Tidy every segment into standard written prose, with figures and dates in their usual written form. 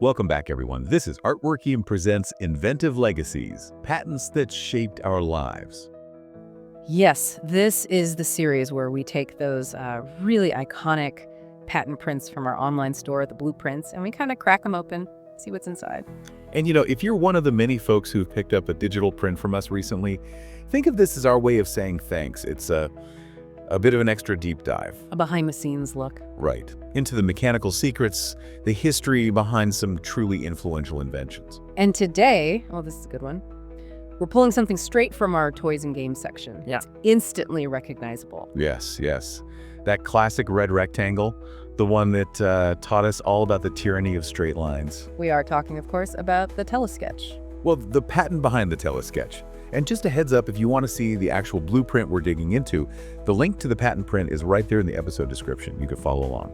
Welcome back, everyone. This is Artworkium presents Inventive Legacies, patents that shaped our lives. Yes, this is the series where we take those really iconic patent prints from our online store, the blueprints, and we kind of crack them open, see what's inside. And if you're one of the many folks who've picked up a digital print from us recently, think of this as our way of saying thanks. It's a bit of an extra deep dive. A behind-the-scenes look. Right. Into the mechanical secrets, the history behind some truly influential inventions. And today, oh, this is a good one, we're pulling something straight from our toys and games section. Yeah. It's instantly recognizable. Yes. That classic red rectangle, the one that taught us all about the tyranny of straight lines. We are talking, of course, about the TELESKETCH. Well, the patent behind the TELESKETCH. And just a heads up, if you want to see the actual blueprint we're digging into, the link to the patent print is right there in the episode description. You can follow along.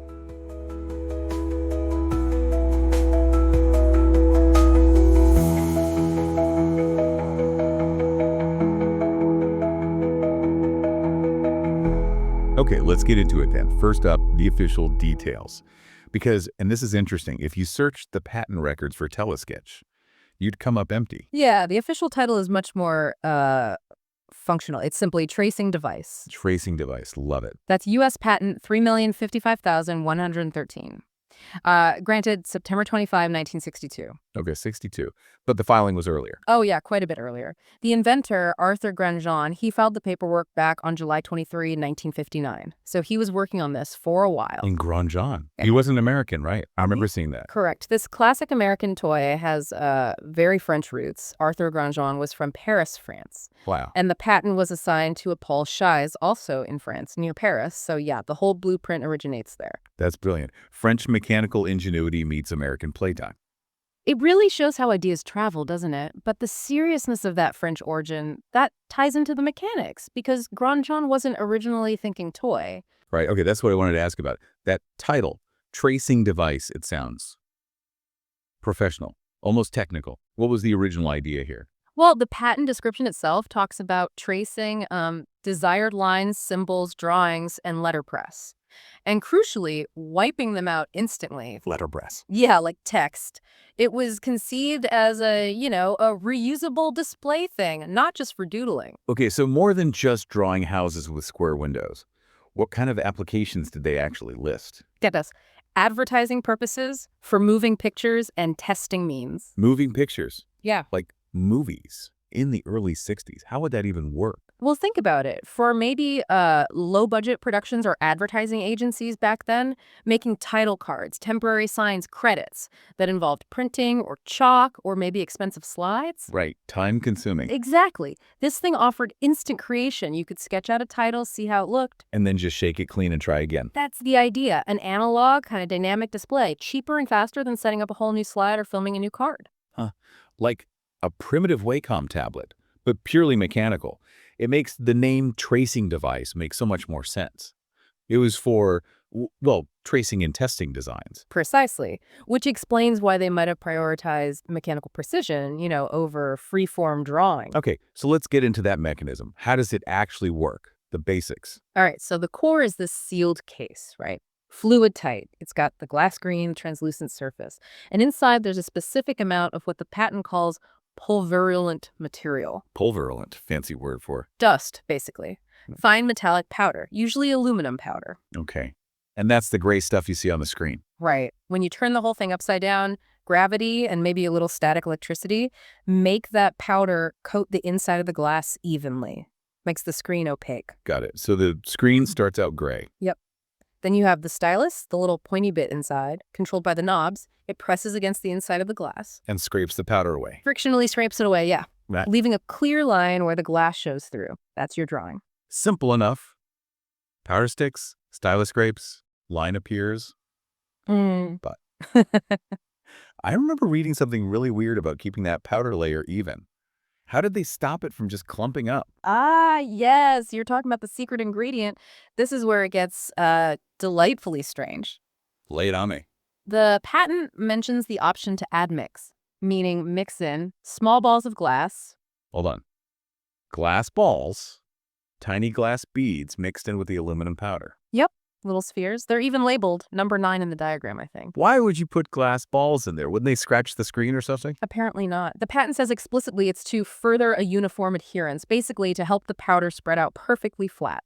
Okay, let's get into it then. First up, the official details. Because, and this is interesting, if you search the patent records for TELESKETCH, you'd come up empty. Yeah, the official title is much more functional. It's simply tracing device. Tracing device, love it. That's U.S. patent 3,055,113. Granted September 25, 1962. Okay, 62. But the filing was earlier. Oh, yeah, quite a bit earlier. The inventor, Arthur Grandjean, he filed the paperwork back on July 23, 1959. So he was working on this for a while. In Grandjean. He wasn't American, right? I remember seeing that. Correct. This classic American toy has very French roots. Arthur Grandjean was from Paris, France. Wow. And the patent was assigned to a Paul Scheiss, also in France, near Paris. So yeah, the whole blueprint originates there. That's brilliant. French mechanical ingenuity meets American playtime. It really shows how ideas travel, doesn't it? But the seriousness of that French origin, that ties into the mechanics, because Grandjean wasn't originally thinking toy. Right. Okay, that's what I wanted to ask about. That title, tracing device, it sounds professional, almost technical. What was the original idea here? Well, the patent description itself talks about tracing desired lines, symbols, drawings, and letterpress. And crucially, wiping them out instantly. Letterpress. Yeah, like text. It was conceived as a reusable display thing, not just for doodling. Okay, so more than just drawing houses with square windows. What kind of applications did they actually list? Get this. Advertising purposes, for moving pictures, and testing means. Moving pictures. Yeah. Like movies in the early 60s. How would that even work? Well, think about it. For maybe low-budget productions or advertising agencies back then, making title cards, temporary signs, credits that involved printing or chalk or maybe expensive slides. Right. Time-consuming. Exactly. This thing offered instant creation. You could sketch out a title, see how it looked. And then just shake it clean and try again. That's the idea. An analog, kind of dynamic display, cheaper and faster than setting up a whole new slide or filming a new card. Huh. Like a primitive Wacom tablet, but purely mechanical. It makes the name tracing device make so much more sense. It was for, well, tracing and testing designs. Precisely, which explains why they might have prioritized mechanical precision, over free-form drawing. Okay, so let's get into that mechanism. How does it actually work? The basics. All right, so the core is this sealed case, right? Fluid tight. It's got the glass green, translucent surface. And inside, there's a specific amount of what the patent calls pulverulent material. Pulverulent, fancy word for. Dust, basically. Fine metallic powder, usually aluminum powder. Okay. And that's the gray stuff you see on the screen. Right. When you turn the whole thing upside down, gravity and maybe a little static electricity make that powder coat the inside of the glass evenly. Makes the screen opaque. Got it. So the screen starts out gray. Yep. Then you have the stylus, the little pointy bit inside, controlled by the knobs. It presses against the inside of the glass. And scrapes the powder away. Frictionally scrapes it away, yeah. Right. Leaving a clear line where the glass shows through. That's your drawing. Simple enough. Powder sticks, stylus scrapes, line appears. But I remember reading something really weird about keeping that powder layer even. How did they stop it from just clumping up? Ah, yes. You're talking about the secret ingredient. This is where it gets delightfully strange. Lay it on me. The patent mentions the option to admix, meaning mix in small balls of glass. Hold on. Glass balls, tiny glass beads mixed in with the aluminum powder. Yep. Little spheres. They're even labeled number 9 in the diagram, I think. Why would you put glass balls in there? Wouldn't they scratch the screen or something? Apparently not. The patent says explicitly it's to further a uniform adherence, basically to help the powder spread out perfectly flat.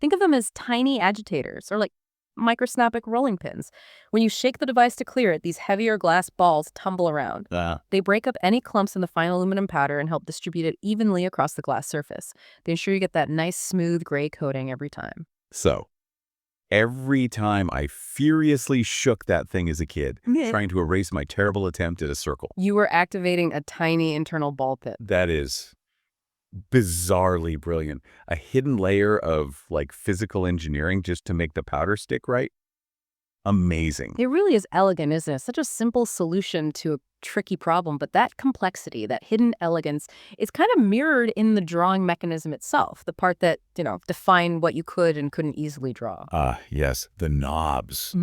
Think of them as tiny agitators or like microscopic rolling pins. When you shake the device to clear it, these heavier glass balls tumble around. They break up any clumps in the fine aluminum powder and help distribute it evenly across the glass surface. They ensure you get that nice, smooth gray coating every time. So, every time I furiously shook that thing as a kid, trying to erase my terrible attempt at a circle. You were activating a tiny internal ball pit. That is bizarrely brilliant. A hidden layer of, like, physical engineering just to make the powder stick right. Amazing. It really is elegant, isn't it? Such a simple solution to a tricky problem, but that complexity, that hidden elegance, is kind of mirrored in the drawing mechanism itself, the part that, defined what you could and couldn't easily draw. Yes, the knobs.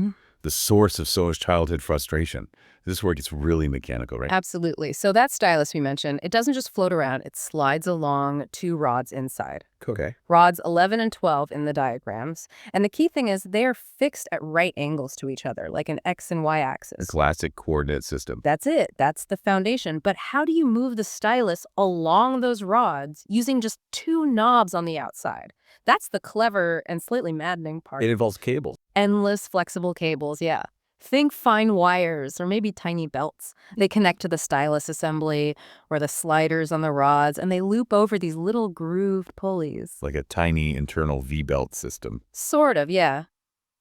The source of so much childhood frustration. This is where it gets really mechanical, right? Absolutely. So that stylus we mentioned, it doesn't just float around, it slides along 2 rods inside. Okay. Rods 11 and 12 in the diagrams. And the key thing is they are fixed at right angles to each other, like an X and Y axis. A classic coordinate system. That's it. That's the foundation. But how do you move the stylus along those rods using just 2 knobs on the outside? That's the clever and slightly maddening part. It involves cables. Endless flexible cables, yeah. Think fine wires or maybe tiny belts. They connect to the stylus assembly or the sliders on the rods, and they loop over these little grooved pulleys. Like a tiny internal V-belt system. Sort of, yeah.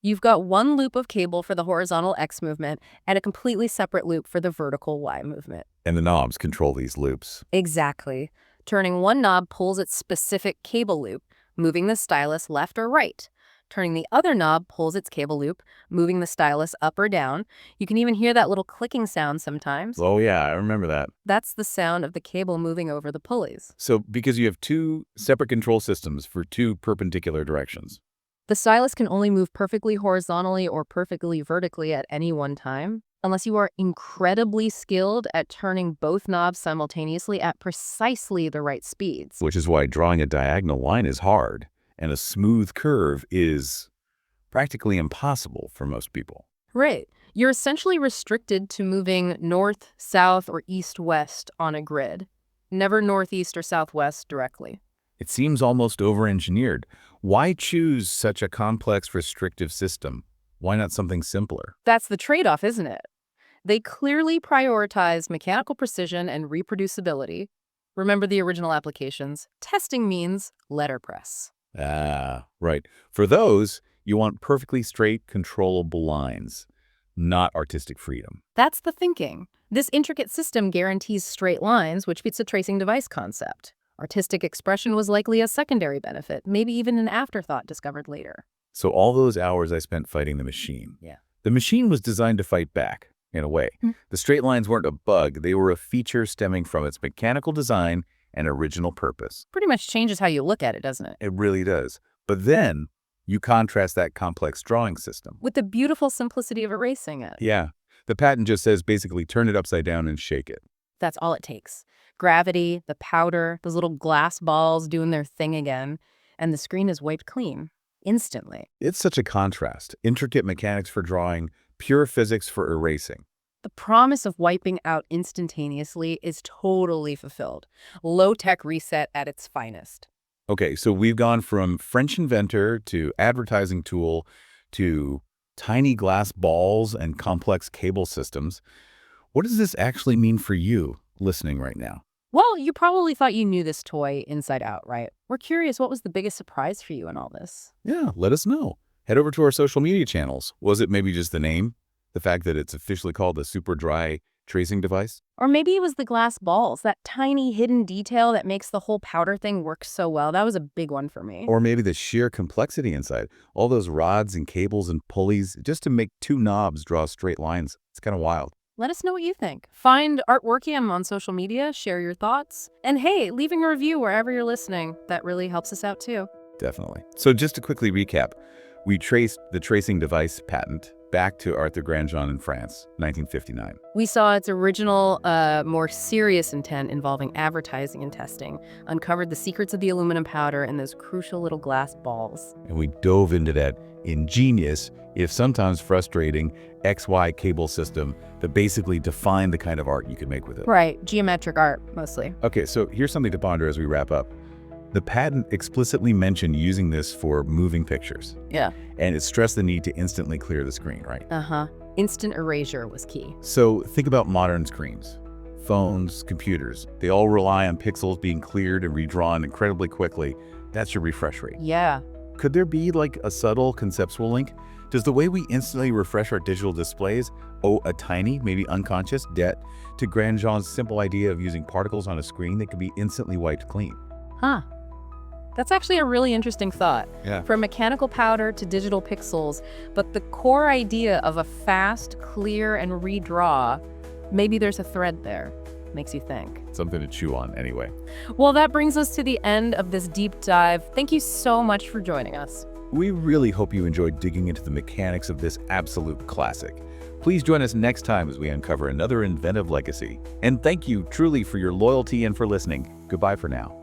You've got one loop of cable for the horizontal X movement and a completely separate loop for the vertical Y movement. And the knobs control these loops. Exactly. Turning one knob pulls its specific cable loop, moving the stylus left or right. Turning the other knob pulls its cable loop, moving the stylus up or down. You can even hear that little clicking sound sometimes. Oh, yeah, I remember that. That's the sound of the cable moving over the pulleys. So, because you have 2 separate control systems for 2 perpendicular directions. The stylus can only move perfectly horizontally or perfectly vertically at any one time, unless you are incredibly skilled at turning both knobs simultaneously at precisely the right speeds. Which is why drawing a diagonal line is hard, and a smooth curve is practically impossible for most people. Right. You're essentially restricted to moving north, south, or east-west on a grid. Never northeast or southwest directly. It seems almost over-engineered. Why choose such a complex, restrictive system? Why not something simpler? That's the trade-off, isn't it? They clearly prioritize mechanical precision and reproducibility. Remember the original applications. Testing means letterpress. Right. For those, you want perfectly straight, controllable lines, not artistic freedom. That's the thinking. This intricate system guarantees straight lines, which fits the tracing device concept. Artistic expression was likely a secondary benefit, maybe even an afterthought discovered later. So all those hours I spent fighting the machine. Yeah. The machine was designed to fight back, in a way. The straight lines weren't a bug. They were a feature stemming from its mechanical design and original purpose. Pretty much changes how you look at it, doesn't it? It really does. But then you contrast that complex drawing system with the beautiful simplicity of erasing it. Yeah. The patent just says basically turn it upside down and shake it. That's all it takes. Gravity, the powder, those little glass balls doing their thing again, and the screen is wiped clean instantly. It's such a contrast. Intricate mechanics for drawing, pure physics for erasing. The promise of wiping out instantaneously is totally fulfilled. Low-tech reset at its finest. Okay, so we've gone from French inventor to advertising tool to tiny glass balls and complex cable systems. What does this actually mean for you listening right now? Well, you probably thought you knew this toy inside out, right? We're curious, what was the biggest surprise for you in all this? Yeah, let us know. Head over to our social media channels. Was it maybe just the name? The fact that it's officially called the super dry tracing device? Or maybe it was the glass balls, that tiny hidden detail that makes the whole powder thing work so well. That was a big one for me. Or maybe the sheer complexity inside. All those rods and cables and pulleys just to make 2 knobs draw straight lines. It's kind of wild. Let us know what you think. Find Artworkium on social media, share your thoughts. And hey, leaving a review wherever you're listening. That really helps us out too. Definitely. So just to quickly recap, we traced the tracing device patent back to Arthur Grandjean in France, 1959. We saw its original, more serious intent involving advertising and testing, uncovered the secrets of the aluminum powder and those crucial little glass balls. And we dove into that ingenious, if sometimes frustrating, XY cable system that basically defined the kind of art you could make with it. Right, geometric art, mostly. Okay, so here's something to ponder as we wrap up. The patent explicitly mentioned using this for moving pictures. Yeah. And it stressed the need to instantly clear the screen, right? Uh-huh. Instant erasure was key. So think about modern screens. Phones, computers, they all rely on pixels being cleared and redrawn incredibly quickly. That's your refresh rate. Yeah. Could there be like a subtle conceptual link? Does the way we instantly refresh our digital displays owe a tiny, maybe unconscious debt to Grandjean's simple idea of using particles on a screen that can be instantly wiped clean? Huh. That's actually a really interesting thought. Yeah. From mechanical powder to digital pixels, but the core idea of a fast, clear, and redraw, maybe there's a thread there. Makes you think. Something to chew on anyway. Well, that brings us to the end of this deep dive. Thank you so much for joining us. We really hope you enjoyed digging into the mechanics of this absolute classic. Please join us next time as we uncover another inventive legacy. And thank you truly for your loyalty and for listening. Goodbye for now.